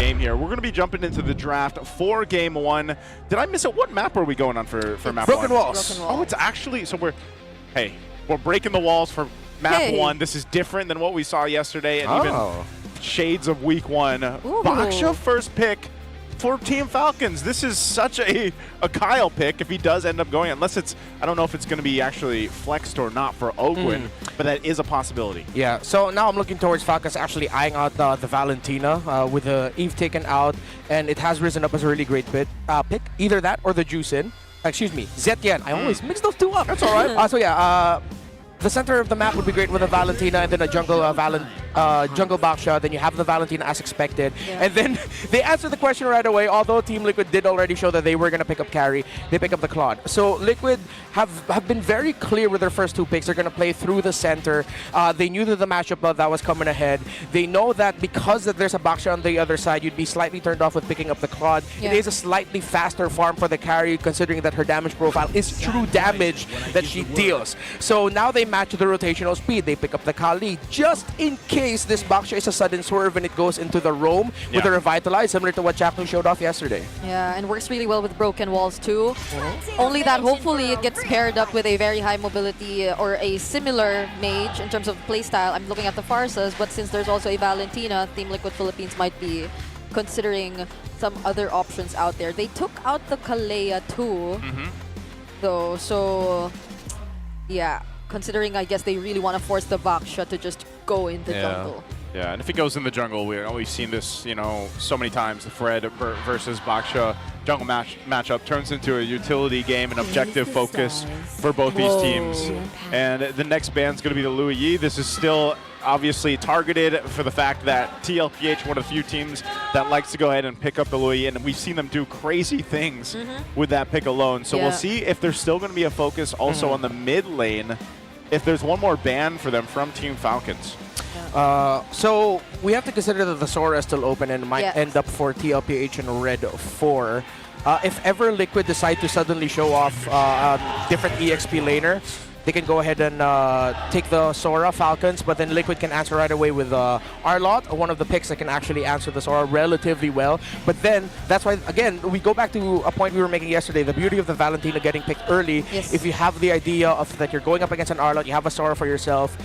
game here. We're going to be jumping into the draft for game 1. Did I miss it? What map are we going on for map 1? Broken Walls. Oh, it's actually, so we're breaking the walls for map 1. This is different than what we saw yesterday, and even shades of week 1. Baksha first pick for Team Falcons. This is such a Kyle pick if he does end up going, unless it's, I don't know if it's going to be actually flexed or not for Ogwin, but that is a possibility. Yeah, so now I'm looking towards Falcons actually eyeing out the Valentina with the Eve taken out, and it has risen up as a really great pick. Either that or the Juicin. Excuse me, Zetian. I always mix those two up. That's all right. So yeah, the center of the map would be great with a Valentina and then a jungle jungle Baksha. Then you have the Valentina as expected. Yeah. And then they answer the question right away. Although Team Liquid did already show that they were going to pick up carry, they pick up the Claude. So Liquid have been very clear with their first 2 picks. They're going to play through the center. They knew that the matchup that was coming ahead. They know that because there's a Baksha on the other side, you'd be slightly turned off with picking up the Claude. Yeah. It is a slightly faster farm for the carry, considering that her damage profile is true damage that she deals. So now they match the rotational speed. They pick up the Kali just in case this Baksha is a sudden swerve and it goes into the roam with a Revitalize, similar to what Chapman showed off yesterday. Yeah, and works really well with Broken Walls too. Only that hopefully it gets paired up with a very high mobility or a similar mage in terms of playstyle. I'm looking at the Farsas, but since there's also a Valentina, Team Liquid Philippines might be considering some other options out there. They took out the Kalea too, though, so yeah. Considering, I guess, they really want to force the Baksha to just go in the jungle. Yeah, and if it goes in the jungle, we've seen this, so many times. The Fred versus Baksha jungle matchup turns into a utility game, an objective focus for both these teams. And the next ban's going to be the Louis Yi. This is still obviously targeted for the fact that TLPH, one of the few teams that likes to go ahead and pick up the Louis, and we've seen them do crazy things with that pick alone. So we'll see if there's still going to be a focus also on the mid lane, if there's one more ban for them from Team Falcons. So we have to consider that the Sora is still open and might end up for TLPH and Red 4. If ever Liquid decide to suddenly show off different EXP laner, they can go ahead and take the Sora Falcons, but then Liquid can answer right away with Arlott, one of the picks that can actually answer the Sora relatively well. But then, that's why, again, we go back to a point we were making yesterday, the beauty of the Valentina getting picked early. If you have the idea of that you're going up against an Arlott, you have a Sora for yourself,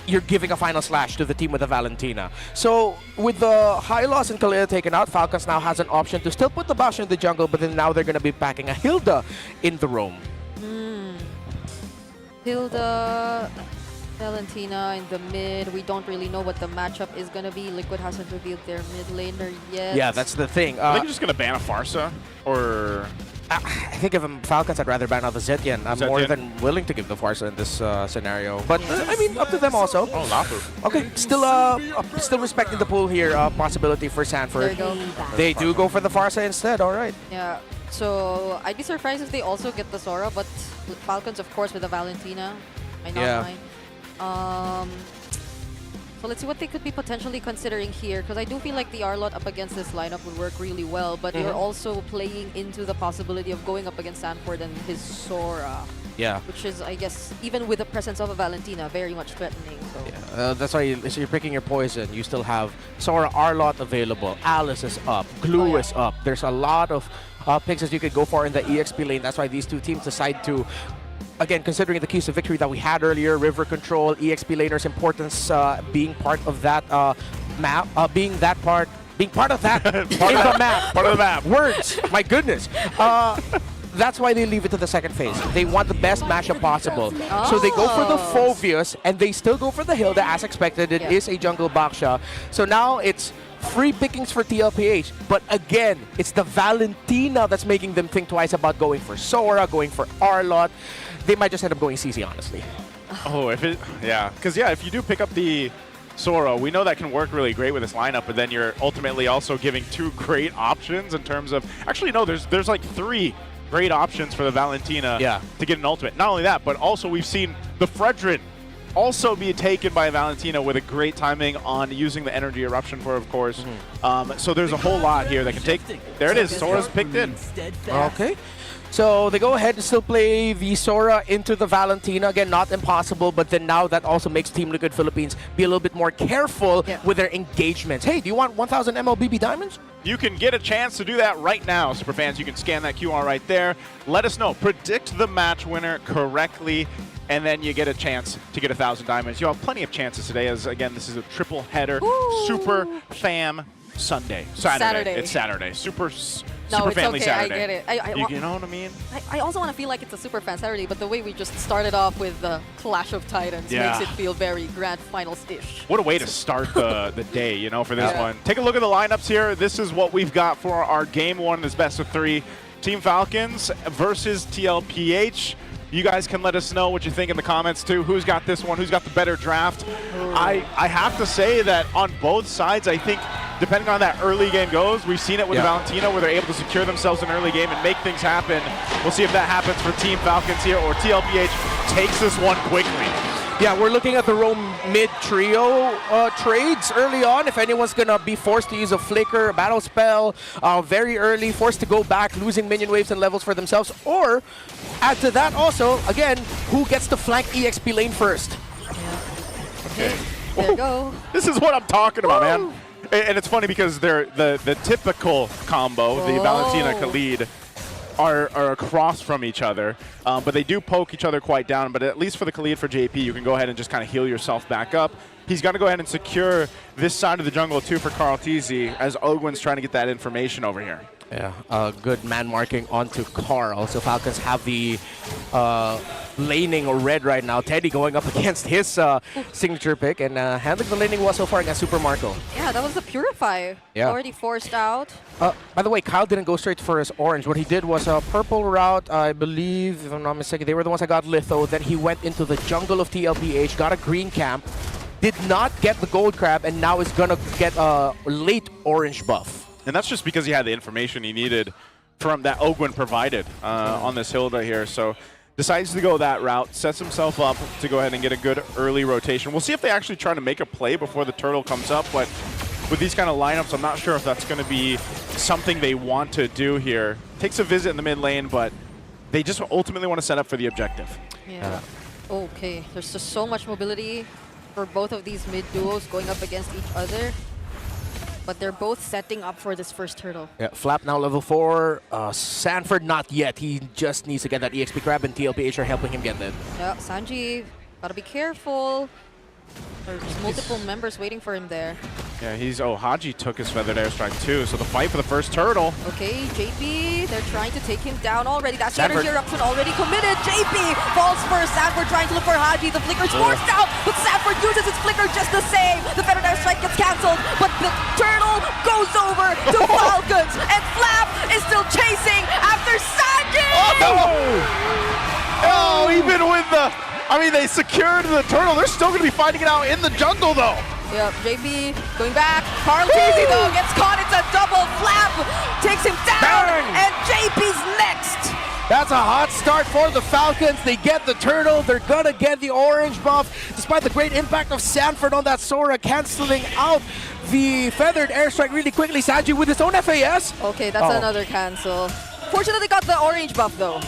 you're giving a final slash to the team with the Valentina. So, with the high loss and Kalea taken out, Falcons now has an option to still put the Baksha in the jungle, but then now they're going to be packing a Hilda in the roam. Hilda, Valentina in the mid. We don't really know what the matchup is going to be. Liquid hasn't revealed their mid laner yet. Yeah, that's the thing. I think I'm just going to ban a Farsa, or... I think if I'm Falcons, I'd rather ban out the Zetian. I'm more than willing to give the Farsa in this scenario. But, I mean, up to them also. Oh, Lapu. Okay, still respecting the pool here. Possibility for Sanford. There you go. They do go for the Farsa instead, all right. Yeah. So I'd be surprised if they also get the Sora, but Falcons, of course, with the Valentina. Might not mind. So let's see what they could be potentially considering here, because I do feel like the Arlott up against this lineup would work really well, but you're also playing into the possibility of going up against Sanford and his Sora. Yeah. Which is, I guess, even with the presence of a Valentina, very much threatening. So. Yeah. That's why you're picking your poison. You still have Sora Arlott available. Alice is up. Glue is up. There's a lot of picks that you could go for in the EXP lane. That's why these two teams decide to, again, considering the keys to victory that we had earlier, river control, EXP laners' importance being part of that map, being part of that in the map. Part of the map. Words. My goodness. That's why they leave it to the second phase. They want the best matchup possible. So they go for the Phoveus, and they still go for the Hilda as expected. It is a jungle Baksha. So now it's free pickings for TLPH. But again, it's the Valentina that's making them think twice about going for Sora, going for Arlott. They might just end up going CC, honestly. Oh, because if you do pick up the Sora, we know that can work really great with this lineup, but then you're ultimately also giving 2 great options in terms of, actually no, there's like 3 great options for the Valentina to get an ultimate. Not only that, but also we've seen the Fredrin also be taken by Valentina with a great timing on using the energy eruption for, of course. So there's a whole lot here that can take. There it is. Sora's picked in. Okay. So they go ahead and still play the Sora into the Valentina. Again, not impossible, but then now that also makes Team Liquid Philippines be a little bit more careful with their engagements. Hey, do you want 1,000 MLBB diamonds? You can get a chance to do that right now, Superfans. You can scan that QR right there. Let us know. Predict the match winner correctly, and then you get a chance to get 1,000 diamonds. You'll have plenty of chances today, as, again, this is a triple header. Super Fam Sunday. Saturday. It's Saturday. Super family okay, Saturday. I get it. You know what I mean? I also want to feel like it's a super fan Saturday, but the way we just started off with the Clash of Titans makes it feel very grand finals-ish. What a way to start the day, you know, for this one. Take a look at the lineups here. This is what we've got for our game one, this best of 3. Team Falcons versus TLPH. You guys can let us know what you think in the comments too. Who's got this one? Who's got the better draft? I have to say that on both sides, I think depending on that early game goes, we've seen it with Valentina where they're able to secure themselves in early game and make things happen. We'll see if that happens for Team Falcons here or TLPH takes this one quickly. Yeah, we're looking at the roam mid-trio trades early on. If anyone's going to be forced to use a flicker, a battle spell, very early, forced to go back, losing minion waves and levels for themselves. Or, add to that also, again, who gets to flank EXP lane first? Okay, there you go. This is what I'm talking about, man. And it's funny because they're the typical combo, the Valentina Khalid, are across from each other, but they do poke each other quite down. But at least for the Khalid for JP, you can go ahead and just kind of heal yourself back up. He's got to go ahead and secure this side of the jungle too for Carl TZ as Ogwin's trying to get that information over here. Yeah, good man marking onto Carl. So Falcons have the laning red right now. Teddy going up against his signature pick and handling the laning well so far against Super Marco. Yeah, that was the Purify. Already forced out. By the way, Kyle didn't go straight for his orange. What he did was a purple route, I believe, if I'm not mistaken. They were the ones that got litho. Then he went into the jungle of TLPH, got a green camp, did not get the gold crab, and now is going to get a late orange buff. And that's just because he had the information he needed from that Ogwin provided on this Hilda here. So decides to go that route, sets himself up to go ahead and get a good early rotation. We'll see if they actually try to make a play before the turtle comes up, but with these kind of lineups, I'm not sure if that's going to be something they want to do here. Takes a visit in the mid lane, but they just ultimately want to set up for the objective. Yeah. Okay, there's just so much mobility for both of these mid duos going up against each other. But they're both setting up for this first turtle. Yeah, Flap now level 4. Sanford not yet. He just needs to get that EXP grab, and TLPH are helping him get that. Yeah, Sanji, gotta be careful. There's multiple members waiting for him there. Yeah, Haji took his feathered airstrike too, so the fight for the first turtle. Okay, JP, they're trying to take him down already. That's the Sanford. energy eruption already committed. JP falls first. Sanford trying to look for Haji. The flicker's forced out, but Sanford uses his flicker just the same. The feathered airstrike gets cancelled, but the turtle goes over to Falcons, and Flap is still chasing after Sanji! Oh, even with the... I mean, they secured the turtle. They're still going to be fighting it out in the jungle, though. Yep, JP going back. Carl TZ, though, gets caught. It's a double Flap. Takes him down, and JP's next. That's a hot start for the Falcons. They get the turtle. They're going to get the orange buff. Despite the great impact of Sanford on that Sora, canceling out the feathered airstrike really quickly. Sanji with his own FAS. Okay, that's another cancel. Fortunately, got the orange buff, though.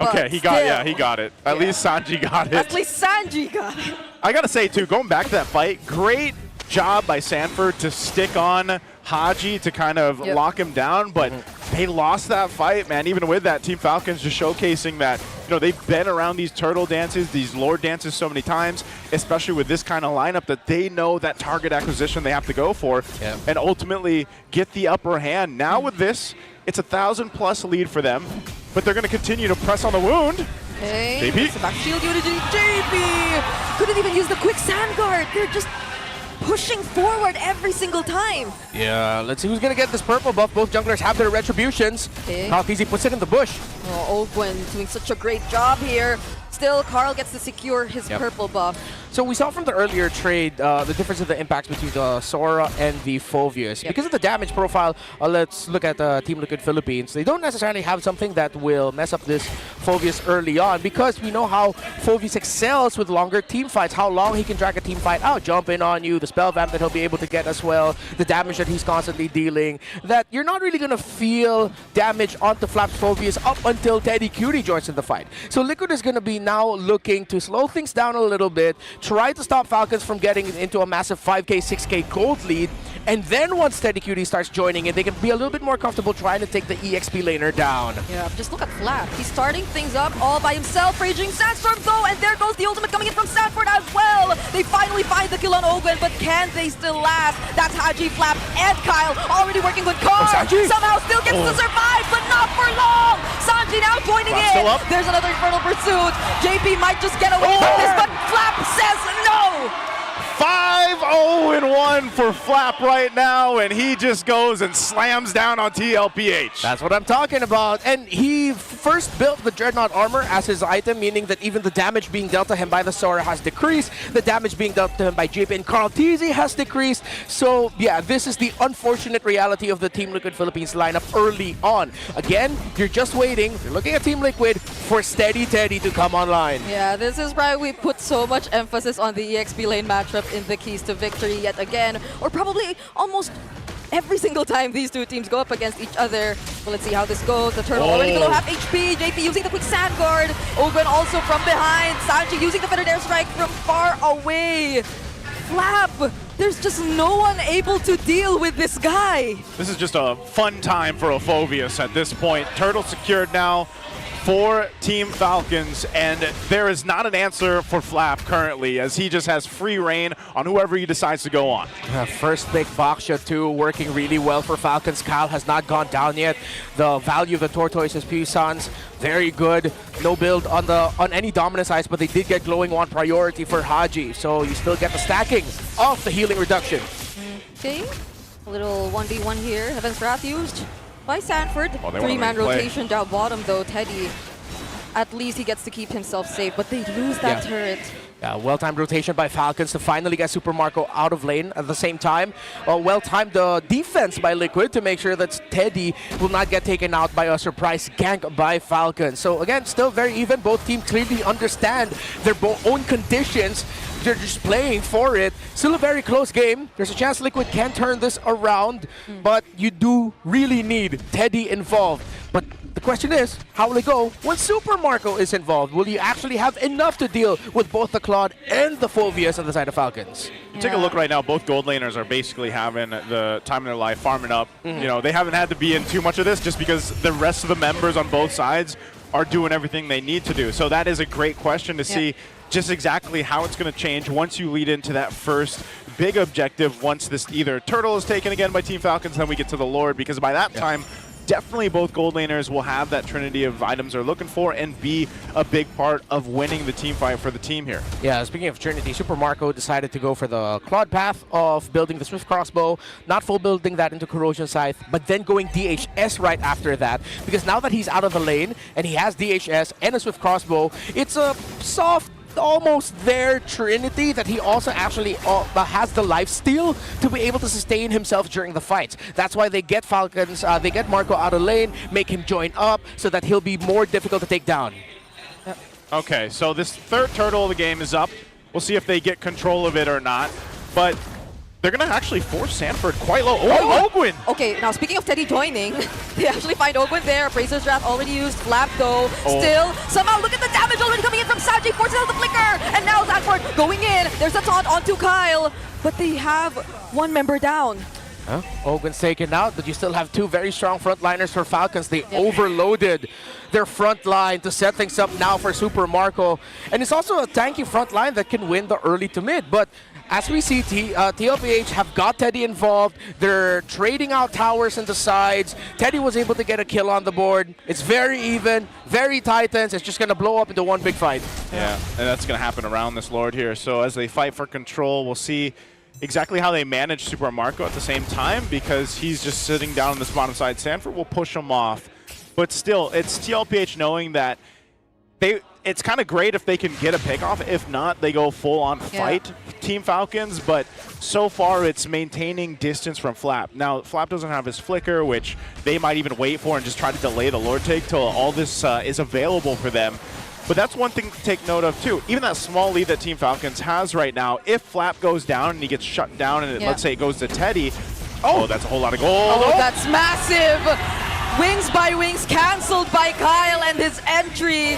Okay, he got it. At least Sanji got it. At least Sanji got it. I gotta say too, going back to that fight, great job by Sanford to stick on Haji to kind of lock him down, but they lost that fight, man. Even with that, Team Falcons just showcasing that, you know, they've been around these turtle dances, these lord dances so many times, especially with this kind of lineup, that they know that target acquisition they have to go for and ultimately get the upper hand. Now with this, it's 1,000+ lead for them, but they're going to continue to press on the wound. Okay, JP. it's a back shield unity. JP couldn't even use the quick sand guard. They're just pushing forward every single time. Yeah, let's see who's going to get this purple buff. Both junglers have their retributions. Okay. Carl TZ puts it in the bush. Oh, Ogwin doing such a great job here. Still, Carl gets to secure his purple buff. So we saw from the earlier trade the difference in the impacts between the Sora and the Phoveus. Because of the damage profile, let's look at Team Liquid Philippines. They don't necessarily have something that will mess up this Phoveus early on because we know how Phoveus excels with longer team fights, how long he can drag a team fight out, jump in on you, the spell vamp that he'll be able to get as well, the damage that he's constantly dealing, that you're not really going to feel damage onto Flap's Phoveus up until Teddy Cutie joins in the fight. So Liquid is going to be now looking to slow things down a little bit, try to stop Falcons from getting into a massive 5k, 6k gold lead, and then once Teddy Cutie starts joining in, they can be a little bit more comfortable trying to take the EXP laner down. Yeah, just look at Flap. He's starting things up all by himself. Raging Sandstorm though, and there goes the ultimate coming in from Sanford as well. They finally find the kill on Ogwen, but can they still last? That's Haji, Flap, and Kyle already working with Car. Somehow still gets to survive, but not for long. Sanji now joining in. There's another Infernal Pursuit. JP might just get away from this, but Flap says no. 5-0-1 for Flap right now, and he just goes and slams down on TLPH. That's what I'm talking about. And he first built the Dreadnought armor as his item, meaning that even the damage being dealt to him by the Sora has decreased. The damage being dealt to him by JP and Carl TZ has decreased. So yeah, this is the unfortunate reality of the Team Liquid Philippines lineup early on. Again, you're just waiting. You're looking at Team Liquid for Steady Teddy to come online. Yeah, this is why we put so much emphasis on the EXP lane matchup in the keys to victory yet again, or probably almost every single time these two teams go up against each other. Well, let's see how this goes. The Turtle already below half HP. JP using the quick sand guard. Ogwen also from behind. Sanji using the feathered airstrike from far away. Flap, there's just no one able to deal with this guy. This is just a fun time for a Phoveus at this point. Turtle secured now for Team Falcons, and there is not an answer for Flap currently, as he just has free reign on whoever he decides to go on. First pick, Baksha too, working really well for Falcons. Kyle has not gone down yet. The value of the Tortoises, Puissance, very good. No build on any dominance ice, but they did get glowing one priority for Haji, so you still get the stacking of the healing reduction. Okay, a little 1v1 here. Heaven's Wrath used by Sanford. Three-man rotation down bottom though. Teddy, at least he gets to keep himself safe, but they lose that turret. Yeah, well-timed rotation by Falcons to finally get Super Marco out of lane at the same time. Well-timed defense by Liquid to make sure that Teddy will not get taken out by a surprise gank by Falcons. So again, still very even. Both teams clearly understand their own conditions. They're just playing for it. Still a very close game. There's a chance Liquid can turn this around, but you do really need Teddy involved. But the question is, how will it go when Super Marco is involved? Will you actually have enough to deal with both the Claude and the Phoveus on the side of Falcons? Take a look right now. Both gold laners are basically having the time of their life, farming up. You know, they haven't had to be in too much of this just because the rest of the members on both sides are doing everything they need to do. So that is a great question to see just exactly how it's going to change once you lead into that first big objective. Once this either Turtle is taken again by Team Falcons, then we get to the Lord, because by that time, definitely both gold laners will have that trinity of items they're looking for and be a big part of winning the team fight for the team here. Yeah, speaking of trinity, Super Marco decided to go for the Claude path of building the Swift Crossbow, not full building that into Corrosion Scythe, but then going DHS right after that, because now that he's out of the lane and he has DHS and a Swift Crossbow, it's a soft, almost there trinity that he also actually has the lifesteal to be able to sustain himself during the fights. That's why they get Falcons, they get Marco out of lane, make him join up so that he'll be more difficult to take down. Okay, so this third turtle of the game is up. We'll see if they get control of it or not, but they're going to actually force Sanford quite low. Oh, Ogwen! Okay, now speaking of Teddy joining, they actually find Ogwen there. Appraiser's Wrath already used. Flap though, still. Somehow look at the damage already coming in from Sanji. Forces out the flicker. And now Sanford going in. There's a taunt onto Kyle. But they have one member down. Ogwen's taken out, but you still have two very strong frontliners for Falcons. They overloaded their front line to set things up now for Super Marco. And it's also a tanky front line that can win the early to mid. But as we see, TLPH have got Teddy involved. They're trading out towers and the sides. Teddy was able to get a kill on the board. It's very even, very Titans. It's just going to blow up into one big fight. Yeah, and that's going to happen around this Lord here. So as they fight for control, we'll see exactly how they manage Super Marco at the same time, because he's just sitting down on this bottom side. Sanford will push him off. But still, it's TLPH knowing that it's kind of great if they can get a pickoff. If not, they go full-on fight Team Falcons. But so far, it's maintaining distance from Flap. Now, Flap doesn't have his flicker, which they might even wait for and just try to delay the Lord take till all this is available for them. But that's one thing to take note of, too. Even that small lead that Team Falcons has right now, if Flap goes down and he gets shut down and let's say it goes to Teddy, that's a whole lot of gold. Oh, that's massive. Wings by wings canceled by Kyle and his entry.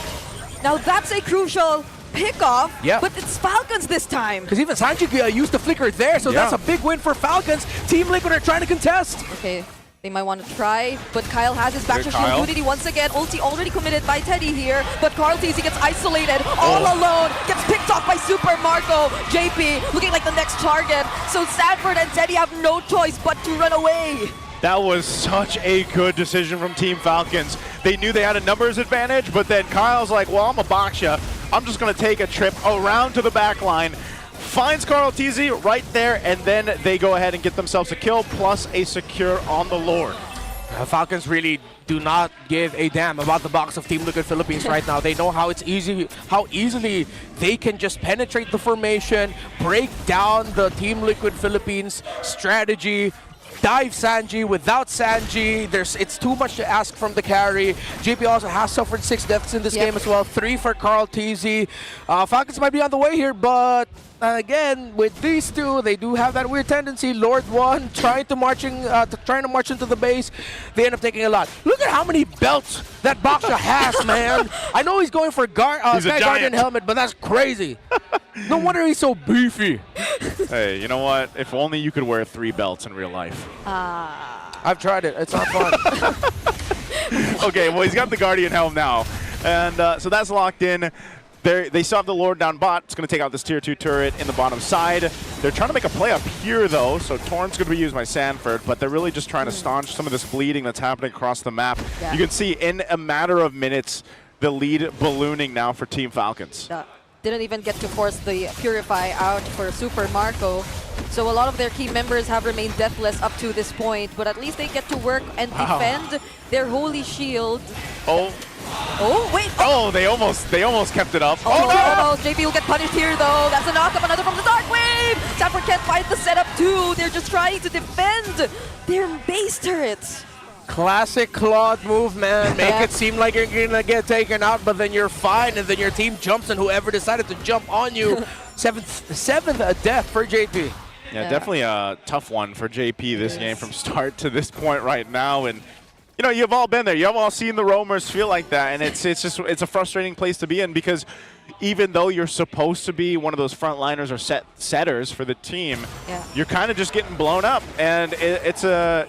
Now that's a crucial pickoff, but it's Falcons this time. Because even Sanji used the flicker there, so that's a big win for Falcons. Team Liquid are trying to contest. Okay, they might want to try, but Kyle has his back to shield Unity once again. Ulti already committed by Teddy here, but KarlTzy gets isolated all alone, gets picked off by Super Marco. JP looking like the next target, so Sanford and Teddy have no choice but to run away. That was such a good decision from Team Falcons. They knew they had a numbers advantage, but then Kyle's like, well, I'm a Baksha. I'm just going to take a trip around to the back line. Finds KarlTzy right there, and then they go ahead and get themselves a kill plus a secure on the Lord. Falcons really do not give a damn about the box of Team Liquid Philippines right now. They know how easily they can just penetrate the formation, break down the Team Liquid Philippines strategy, dive Sanji. Without Sanji, it's too much to ask from the carry. JP also has suffered 6 deaths in this game as well. 3 for KarlTzy. Falcons might be on the way here, but again, with these two, they do have that weird tendency. Lord 1 trying to march into the base. They end up taking a lot. Look at how many belts that Baksha has, man. I know he's going for Sky Guardian helmet, but that's crazy. No wonder he's so beefy. Hey, you know what? If only you could wear 3 belts in real life. I've tried it. It's not fun. Okay, well, he's got the Guardian helm now. And so that's locked in. They still have the Lord down bot. It's going to take out this tier 2 turret in the bottom side. They're trying to make a play up here, though, so Torn's going to be used by Sanford, but they're really just trying to staunch some of this bleeding that's happening across the map. You can see in a matter of minutes, the lead ballooning now for Team Falcons. Didn't even get to force the Purify out for Super Marco. So a lot of their key members have remained deathless up to this point, but at least they get to work and defend their holy shield. Oh, wait. Oh, they almost kept it up. Oh, no. JP will get punished here, though. That's a knock-up, another from the Dark Wave. Sanford can't find the setup, too. They're just trying to defend their base turrets. Classic Claude move, man. Make it seem like you're going to get taken out, but then you're fine, and then your team jumps, and whoever decided to jump on you. seventh death for JP. Yeah, definitely a tough one for JP this game from start to this point right now. And you know, you've all been there. You've all seen the roamers feel like that, and it's a frustrating place to be in because even though you're supposed to be one of those frontliners or setters for the team, you're kind of just getting blown up, and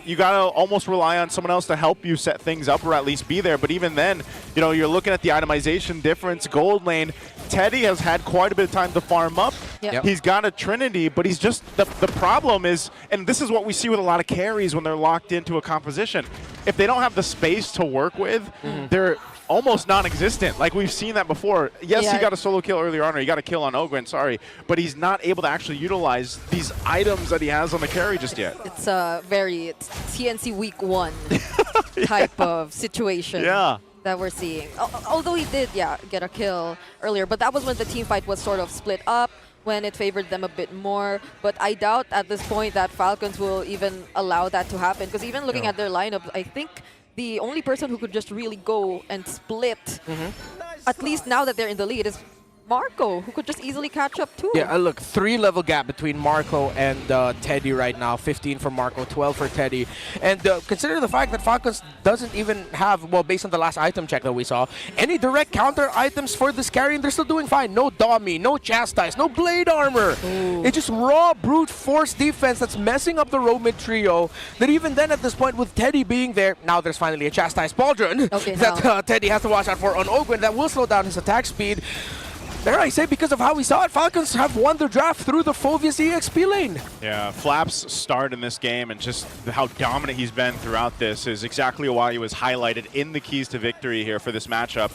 you gotta almost rely on someone else to help you set things up or at least be there. But even then, you know, you're looking at the itemization difference. Gold lane, Teddy has had quite a bit of time to farm up. He's got a Trinity, but he's just the problem is, and this is what we see with a lot of carries when they're locked into a composition. If they don't have the space to work with, they're almost non-existent. Like we've seen that before. Yes, he got a solo kill earlier on, or he got a kill on Ogwen, sorry, but he's not able to actually utilize these items that he has on the carry just yet. It's a very TNC week 1 type of situation that we're seeing. Although he did, get a kill earlier, but that was when the team fight was sort of split up, when it favored them a bit more. But I doubt at this point that Falcons will even allow that to happen, because even looking at their lineup, I think the only person who could just really go and split, at least now that they're in the lead, is Marco, who could just easily catch up too. Yeah, look, 3-level gap between Marco and Teddy right now. 15 for Marco, 12 for Teddy. And consider the fact that Falcons doesn't even have, well, based on the last item check that we saw, any direct counter items for this carry, and they're still doing fine. No Dommy, no Chastise, no Blade Armor. It's just raw brute force defense that's messing up the row mid trio. That even then at this point, with Teddy being there, now there's finally a Chastise Pauldron that Teddy has to watch out for on Ogwen that will slow down his attack speed. Dare I say, because of how we saw it, Falcons have won the draft through the Phoveus EXP lane. Yeah, Flap's start in this game and just how dominant he's been throughout this is exactly why he was highlighted in the keys to victory here for this matchup.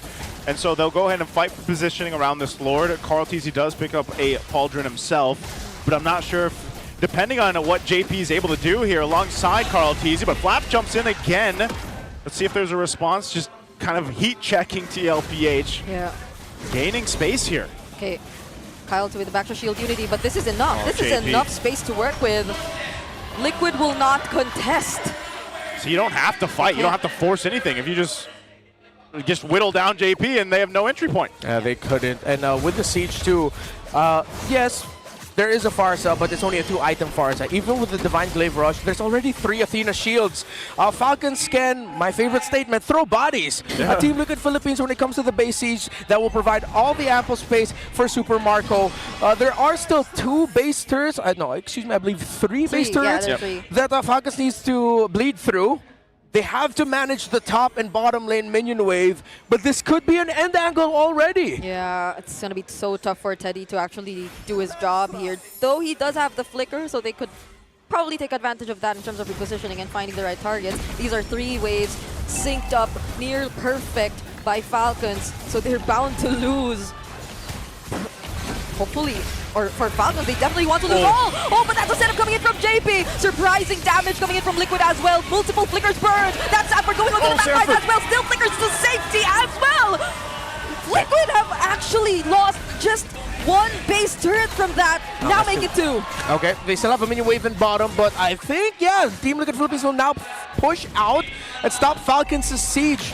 And so they'll go ahead and fight for positioning around this Lord. KarlTzy does pick up a Pauldron himself, but I'm not sure if, depending on what JP is able to do here alongside KarlTzy, but Flap jumps in again. Let's see if there's a response, just kind of heat checking TLPH. gaining space here. Okay, Kyle with the backshot shield unity, but this is enough. Oh, this JP. is enough space to work with. Liquid will not contest. So you don't have to fight. You don't have to force anything. If you just whittle down JP and they have no entry point. Yeah, they couldn't. And with the Siege too, yes, there is a Farsa, but it's only a 2-item Farsa. Even with the Divine Glaive Rush, there's already 3 Athena shields. Falcons can, my favorite statement, throw bodies. Yeah. Team Liquid Philippines, when it comes to the base siege, that will provide all the ample space for Super Marco. There are still 2 base turrets, no, excuse me, I believe 3 base turrets Yeah, three. that Falcons needs to bleed through. They have to manage the top and bottom lane minion wave, but this could be an end angle already. Yeah, it's going to be so tough for Teddy to actually do his job here. Though he does have the flicker, so they could probably take advantage of that in terms of repositioning and finding the right targets. These are 3 waves synced up, near perfect by Falcons, so they're bound to lose. Hopefully, or for Falcons, they definitely want to lose all. Oh, but that's a setup coming in from JP. Surprising damage coming in from Liquid as well. Multiple flickers burned. That's Sanford going on to the backside as well. Still flickers to safety as well. Liquid have actually lost just 1 base turret from that. Now make it 2. Okay, they still have a minion wave in bottom, but I think, yeah, Team Liquid Philippines will now push out and stop Falcons' siege.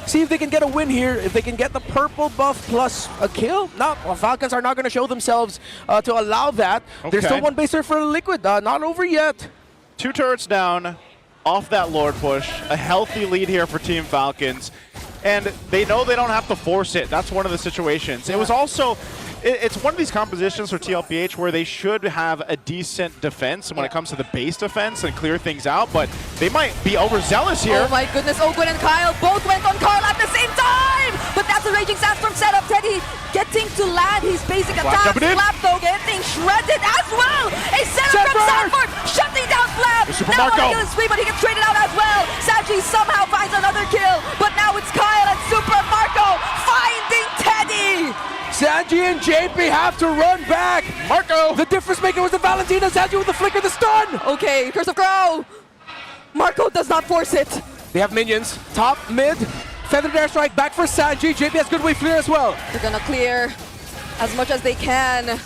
See if they can get a win here. If they can get the purple buff plus a kill. No, well, Falcons are not going to show themselves to allow that. There's still 1 base turret for Liquid. Not over yet. 2 turrets down off that Lord push. A healthy lead here for Team Falcons. And they know they don't have to force it. That's one of the situations. It was also... It's one of these compositions for TLPH where they should have a decent defense when it comes to the base defense and clear things out, but they might be overzealous here. Oh my goodness, Ogwen and Kyle both went on Carl at the same time! But that's a Raging Sandstorm setup. Teddy getting to land his basic attack. Flap though getting shredded as well! A setup from Sanford shutting down Flap! Super now Marco. on the spree, but he gets traded out as well. Saji somehow finds another kill, but now it's Kyle and Super Marco finding Teddy! Sanji and JP have to run back. Marco! The difference maker was the Valentina. Sanji with the flicker, the stun. Okay, Curse of Crow! Marco does not force it. They have minions. Top, mid. Feathered airstrike back for Sanji. JP has good wave clear as well. They're gonna clear as much as they can.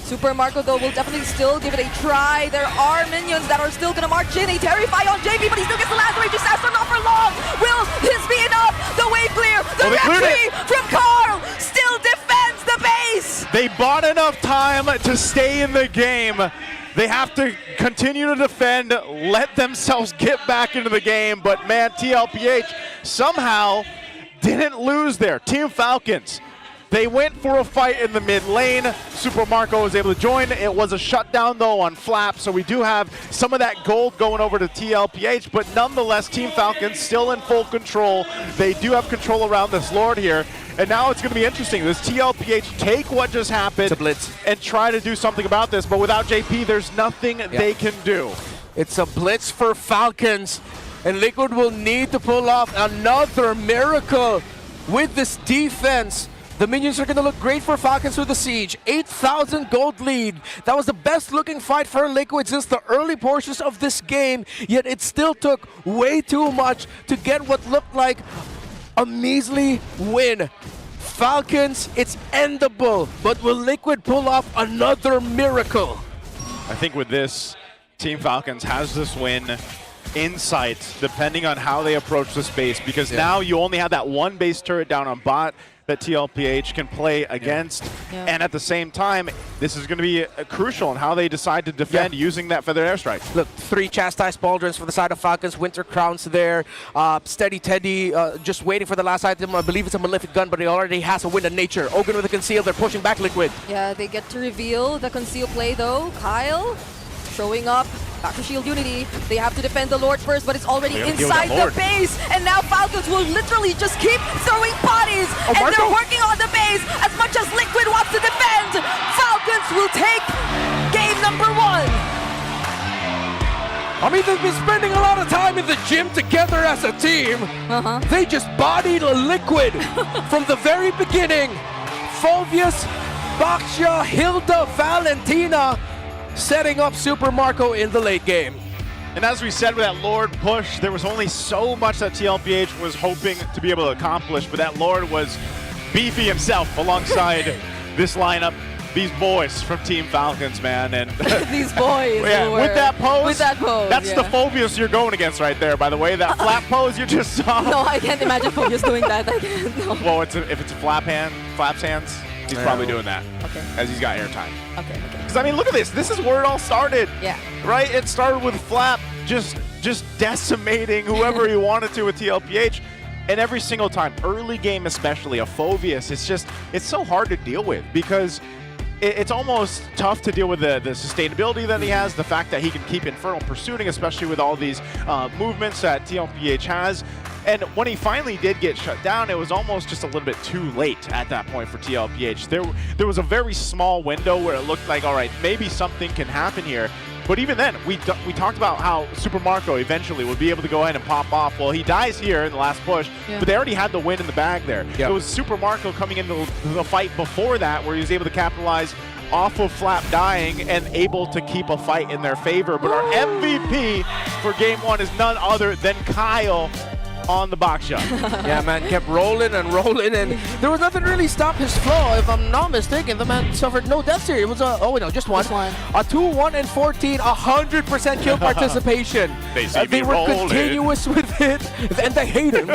Super Marco though will definitely still give it a try. There are minions that are still gonna march in. They terrify on JP, but he still gets the last Raging Sandstorm, not for long. Will this be enough? The wave clear. The retry from Carl still defends the base. They bought enough time to stay in the game. They have to continue to defend, let themselves get back into the game. But man, TLPH somehow didn't lose there. Team Falcons, they went for a fight in the mid lane. Super Marco was able to join. It was a shutdown though on Flap, so we do have some of that gold going over to TLPH, but nonetheless, Team Falcons still in full control. They do have control around this Lord here, and now it's going to be interesting. Does TLPH take what just happened and try to do something about this? But without JP, there's nothing they can do. It's a blitz for Falcons, and Liquid will need to pull off another miracle with this defense. The minions are going to look great for Falcons with the siege. 8,000 gold lead. That was the best looking fight for Liquid since the early portions of this game, yet it still took way too much to get what looked like a measly win. Falcons, it's endable, but will Liquid pull off another miracle? I think with this, Team Falcons has this win in sight, depending on how they approach the space, because now you only have that 1 base turret down on bot that TLPH can play against, and at the same time, this is going to be crucial in how they decide to defend using that feather airstrike. Look, 3 chastised pauldrons for the side of Falcons, Winter Crowns there, Steady Teddy just waiting for the last item. I believe it's a Malefic gun, but he already has a Wind of Nature. Ogun with a Conceal, they're pushing back Liquid. Yeah, they get to reveal the conceal play though. Kyle showing up. Back to Shield Unity. They have to defend the Lord first, but it's already inside the base. And now Falcons will literally just keep throwing bodies. And they're working on the base as much as Liquid wants to defend. Falcons will take game number 1. I mean, they've been spending a lot of time in the gym together as a team. They just bodied Liquid from the very beginning. Fulvius, Baksha, Hilda, Valentina, setting up Super Marco in the late game. And as we said with that Lord push, there was only so much that TLPH was hoping to be able to accomplish, but that Lord was Beefy himself alongside this lineup. These boys from Team Falcons, man, and These boys. yeah, with that pose. With that pose. That's the Phobius you're going against right there. By the way, that flap pose you just saw. No, I can't imagine Phobius doing that. I can't. No. Well, if it's a flaps hands, he's probably doing that. Okay. As he's got airtime. Okay. Because I mean, look at this. This is where it all started. Yeah. Right? It started with Flap just decimating whoever he wanted to with TLPH. And every single time, early game especially, a Phobius, it's so hard to deal with because it's almost tough to deal with the sustainability that he has, the fact that he can keep Infernal pursuing, especially with all these movements that TLPH has. And when he finally did get shut down, it was almost just a little bit too late at that point for TLPH. There was a very small window where it looked like, all right, maybe something can happen here. But even then, we talked about how Super Marco eventually would be able to go ahead and pop off. Well, he dies here in the last push, but they already had the win in the bag there. It was Super Marco coming into the fight before that where he was able to capitalize off of Flap dying and able to keep a fight in their favor. But our MVP for game one is none other than Kyle on the box shot. Yeah, man, kept rolling and rolling, and there was nothing really stop his flow. If I'm not mistaken, the man suffered no deaths here. It was just one. A 2-1 and 14, 100% kill participation. They were continuous with it, and they hate him.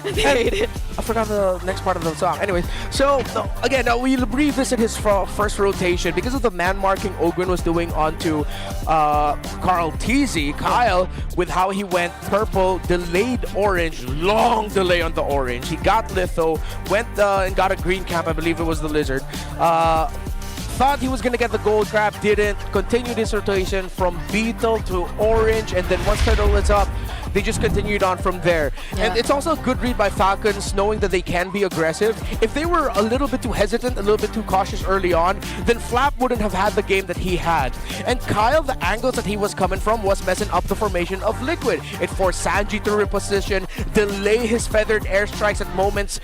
They hate it. I forgot the next part of the song. Anyways, so again, we'll revisit his first rotation because of the man marking Ogren was doing onto Carl TZ, Kyle, with how he went purple, delayed orange, long delay on the orange. He got litho, went and got a green cap, I believe it was the lizard. Thought he was gonna get the gold crab, didn't. Continued his rotation from beetle to orange, and then once turtle was up, they just continued on from there. Yeah. And it's also a good read by Falcons, knowing that they can be aggressive. If they were a little bit too hesitant, a little bit too cautious early on, then Flap wouldn't have had the game that he had. And Kyle, the angles that he was coming from was messing up the formation of Liquid. It forced Sanji to reposition, delay his feathered airstrikes at moments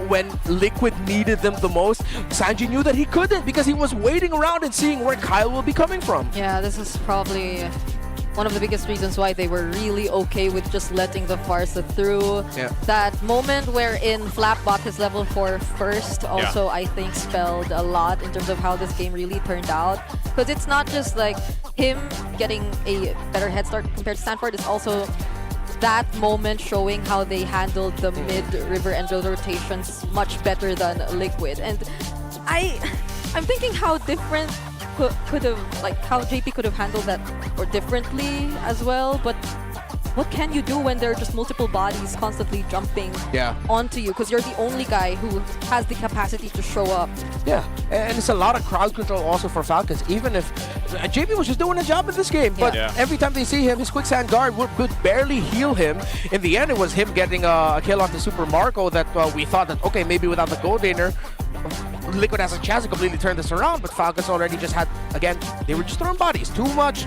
when Liquid needed them the most. Sanji knew that he couldn't because he was waiting around and seeing where Kyle will be coming from. Yeah, this is probably one of the biggest reasons why they were really okay with just letting the Farsa through. Yeah. That moment wherein Flap bought his level 4 first also, I think, spelled a lot in terms of how this game really turned out. Because it's not just like him getting a better head start compared to Stanford, it's also that moment showing how they handled the mid-river and build rotations much better than Liquid. And I'm thinking how different could have, like, how JP could have handled that or differently as well, but what can you do when there are just multiple bodies constantly jumping onto you? Because you're the only guy who has the capacity to show up. Yeah, and it's a lot of crowd control also for Falcons, even if JP was just doing a job in this game. But every time they see him, his quicksand guard would barely heal him. In the end, it was him getting a kill onto Super Marco that we thought that, okay, maybe without the gold laner, Liquid has a chance to completely turn this around, but Falcons already just had, again, they were just throwing bodies. Too much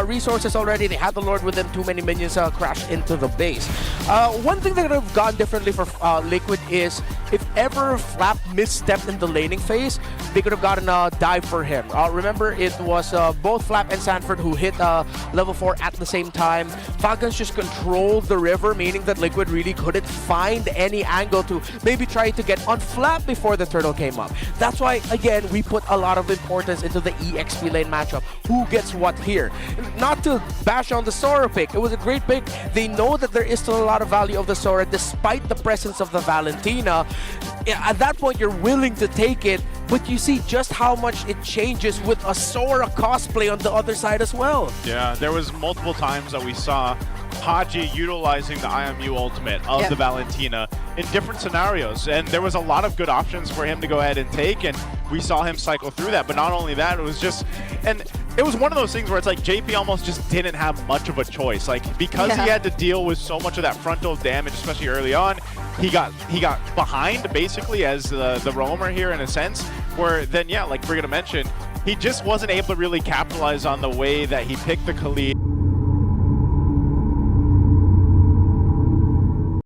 resources already. They had the Lord with them. Too many minions crash into the base. One thing that could have gone differently for Liquid is if ever Flap misstepped in the laning phase, they could have gotten a dive for him. Remember, it was both Flap and Sanford who hit level 4 at the same time. Falcons just controlled the river, meaning that Liquid really couldn't find any angle to maybe try to get on Flap before the turtle came up. That's why, again, we put a lot of importance into the EXP lane matchup. Who gets what here? Not to bash on the Sora pick. It was a great pick. They know that there is still a lot of value of the Sora despite the presence of the Valentina. At that point, you're willing to take it, but you see just how much it changes with a Sora cosplay on the other side as well. Yeah, there was multiple times that we saw Haji utilizing the IMU ultimate of the Valentina in different scenarios, and there was a lot of good options for him to go ahead and take, and we saw him cycle through that. But not only that, it was just, and it was one of those things where it's like JP almost just didn't have much of a choice, like because he had to deal with so much of that frontal damage, especially early on. He got behind basically as the roamer here in a sense, where then like Brigitte mentioned, he just wasn't able to really capitalize on the way that he picked the Khalid.